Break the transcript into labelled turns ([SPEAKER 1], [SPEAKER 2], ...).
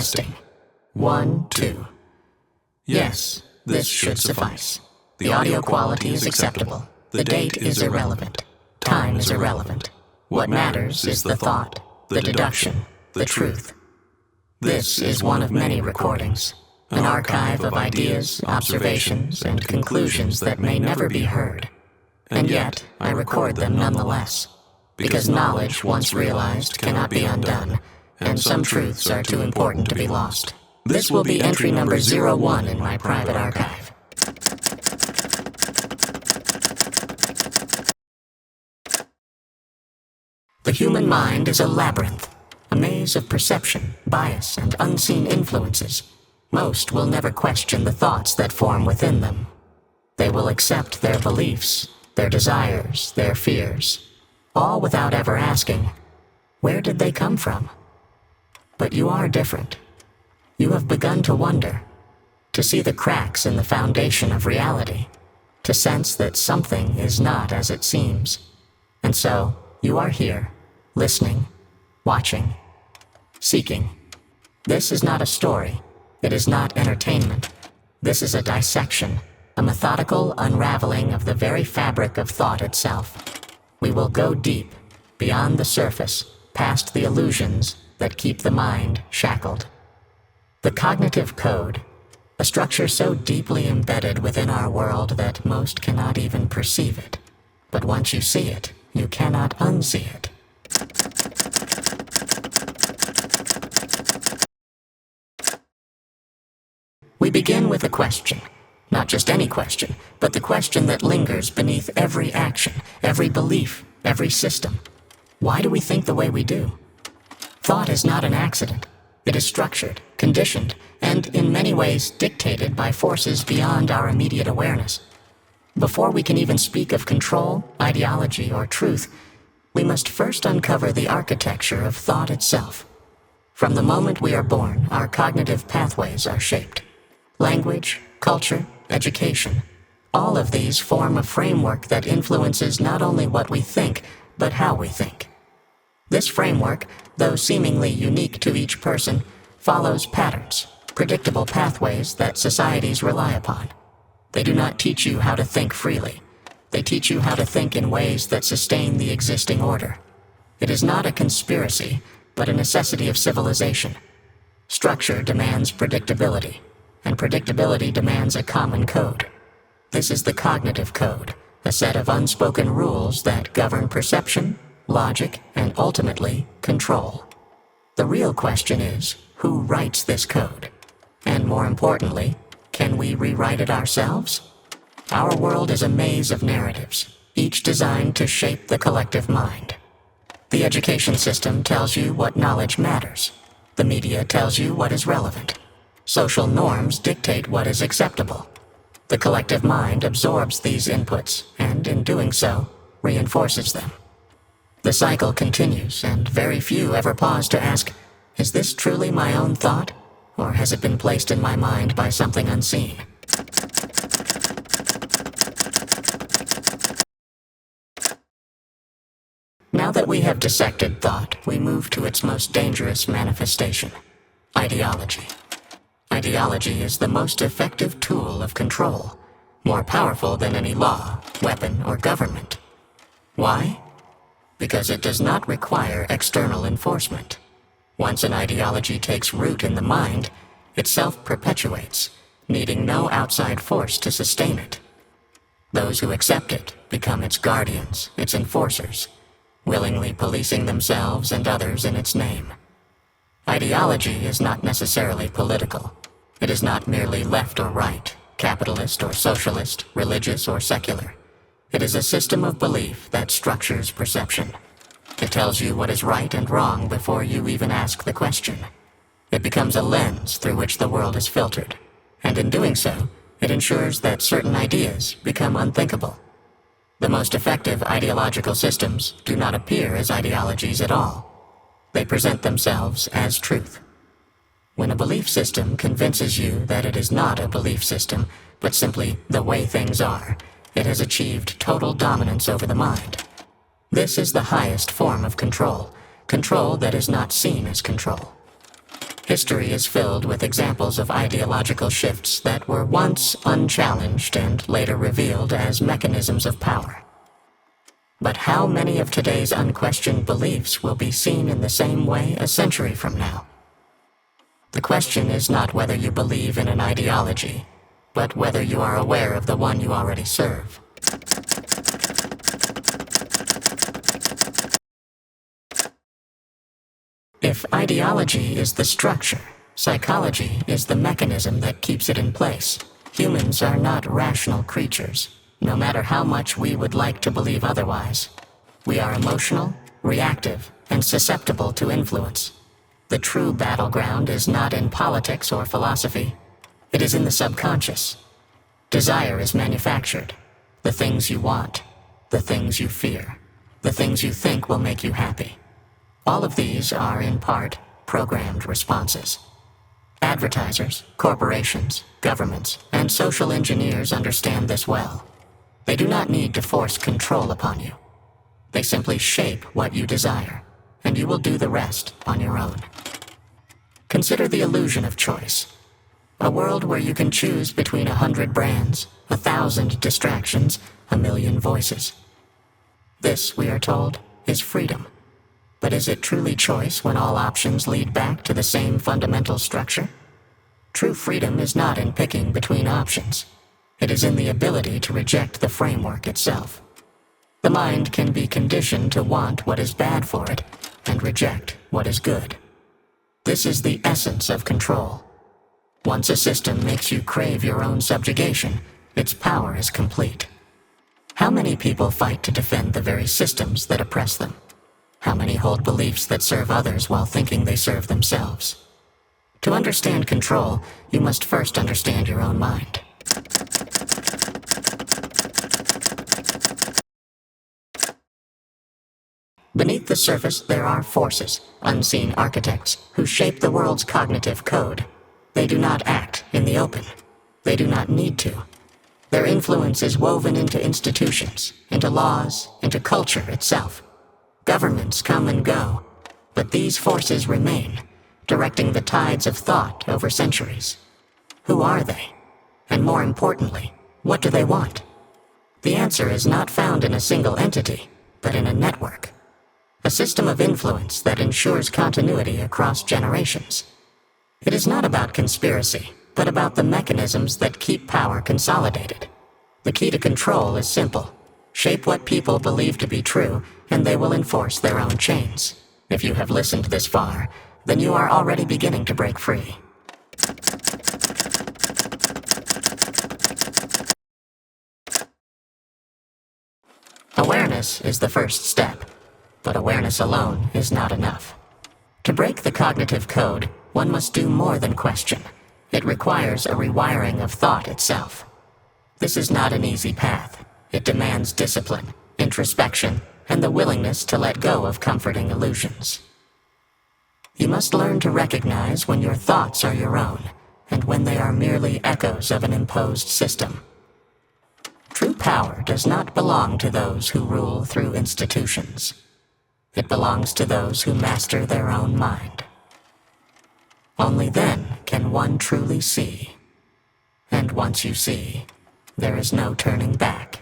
[SPEAKER 1] Testing. 1, 2. Yes, this should suffice. The audio quality is acceptable. The date is irrelevant. Time is irrelevant. What matters is the thought, the deduction, the truth. This is one of many recordings, an archive of ideas, observations, and conclusions that may never be heard. And yet, I record them nonetheless, because knowledge once realized cannot be undone, and some truths are too important to be lost. This will be entry number 01 in my private archive. The human mind is a labyrinth, a maze of perception, bias, and unseen influences. Most will never question the thoughts that form within them. They will accept their beliefs, their desires, their fears, all without ever asking, where did they come from? But you are different. You have begun to wonder, to see the cracks in the foundation of reality, to sense that something is not as it seems. And so, you are here, listening, watching, seeking. This is not a story. It is not entertainment. This is a dissection, a methodical unraveling of the very fabric of thought itself. We will go deep, beyond the surface, past the illusions that keep the mind shackled. The cognitive code, a structure so deeply embedded within our world that most cannot even perceive it. But once you see it, you cannot unsee it. We begin with a question. Not just any question, but the question that lingers beneath every action, every belief, every system. Why do we think the way we do? Thought is not an accident. It is structured, conditioned, and in many ways dictated by forces beyond our immediate awareness. Before we can even speak of control, ideology, or truth, we must first uncover the architecture of thought itself. From the moment we are born, our cognitive pathways are shaped. Language, culture, education, all of these form a framework that influences not only what we think, but how we think. This framework, though seemingly unique to each person, follows patterns, predictable pathways that societies rely upon. They do not teach you how to think freely. They teach you how to think in ways that sustain the existing order. It is not a conspiracy, but a necessity of civilization. Structure demands predictability, and predictability demands a common code. This is the cognitive code, a set of unspoken rules that govern perception, logic, and ultimately, control. The real question is, who writes this code? And more importantly, can we rewrite it ourselves? Our world is a maze of narratives, each designed to shape the collective mind. The education system tells you what knowledge matters. The media tells you what is relevant. Social norms dictate what is acceptable. The collective mind absorbs these inputs, and in doing so, reinforces them. The cycle continues, and very few ever pause to ask, is this truly my own thought, or has it been placed in my mind by something unseen? Now that we have dissected thought, we move to its most dangerous manifestation, ideology. Ideology is the most effective tool of control, more powerful than any law, weapon, or government. Why? Because it does not require external enforcement. Once an ideology takes root in the mind, it self-perpetuates, needing no outside force to sustain it. Those who accept it become its guardians, its enforcers, willingly policing themselves and others in its name. Ideology is not necessarily political. It is not merely left or right, capitalist or socialist, religious or secular. It is a system of belief that structures perception. It tells you what is right and wrong before you even ask the question. It becomes a lens through which the world is filtered, and in doing so, it ensures that certain ideas become unthinkable. The most effective ideological systems do not appear as ideologies at all. They present themselves as truth. When a belief system convinces you that it is not a belief system, but simply the way things are, it has achieved total dominance over the mind. This is the highest form of control, control that is not seen as control. History is filled with examples of ideological shifts that were once unchallenged and later revealed as mechanisms of power. But how many of today's unquestioned beliefs will be seen in the same way a century from now? The question is not whether you believe in an ideology, but whether you are aware of the one you already serve. If ideology is the structure, psychology is the mechanism that keeps it in place. Humans are not rational creatures, no matter how much we would like to believe otherwise. We are emotional, reactive, and susceptible to influence. The true battleground is not in politics or philosophy. It is in the subconscious. Desire is manufactured. The things you want, the things you fear, the things you think will make you happy. All of these are, in part, programmed responses. Advertisers, corporations, governments, and social engineers understand this well. They do not need to force control upon you. They simply shape what you desire, and you will do the rest on your own. Consider the illusion of choice. A world where you can choose between 100 brands, 1,000 distractions, 1,000,000 voices. This, we are told, is freedom. But is it truly choice when all options lead back to the same fundamental structure? True freedom is not in picking between options. It is in the ability to reject the framework itself. The mind can be conditioned to want what is bad for it and reject what is good. This is the essence of control. Once a system makes you crave your own subjugation, its power is complete. How many people fight to defend the very systems that oppress them? How many hold beliefs that serve others while thinking they serve themselves? To understand control, you must first understand your own mind. Beneath the surface, there are forces, unseen architects, who shape the world's cognitive code. They do not act in the open. They do not need to. Their influence is woven into institutions, into laws, into culture itself. Governments come and go, but these forces remain, directing the tides of thought over centuries. Who are they? And more importantly, what do they want? The answer is not found in a single entity, but in a network. A system of influence that ensures continuity across generations. It is not about conspiracy, but about the mechanisms that keep power consolidated. The key to control is simple. Shape what people believe to be true, and they will enforce their own chains. If you have listened this far, then you are already beginning to break free. Awareness is the first step, but awareness alone is not enough. To break the cognitive code, one must do more than question. It requires a rewiring of thought itself. This is not an easy path. It demands discipline, introspection, and the willingness to let go of comforting illusions. You must learn to recognize when your thoughts are your own, and when they are merely echoes of an imposed system. True power does not belong to those who rule through institutions. It belongs to those who master their own mind. Only then can one truly see. And once you see, there is no turning back.